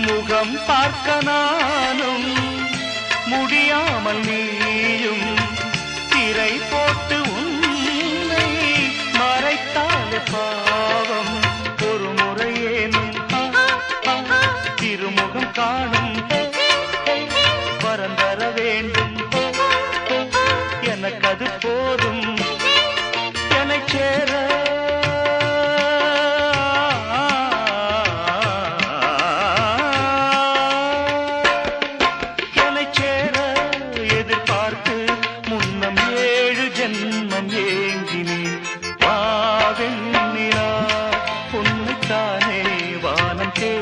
முகம் பார்க்க நானும் முடியாமல் நீயும் திரை போட்டு உன்னை மறைத்தாலே பாவம். ஒரு முறையேனும் திருமுகம் காணும் வரம் தர வேண்டும். எனக்கு அது போதும் என்னை சேர. எதிர்பார்த்து முன்னம் 7 ஜென்மம் ஏங்கினேன். வாவெண்ணிலா உன்னைத்தானே வானம் தே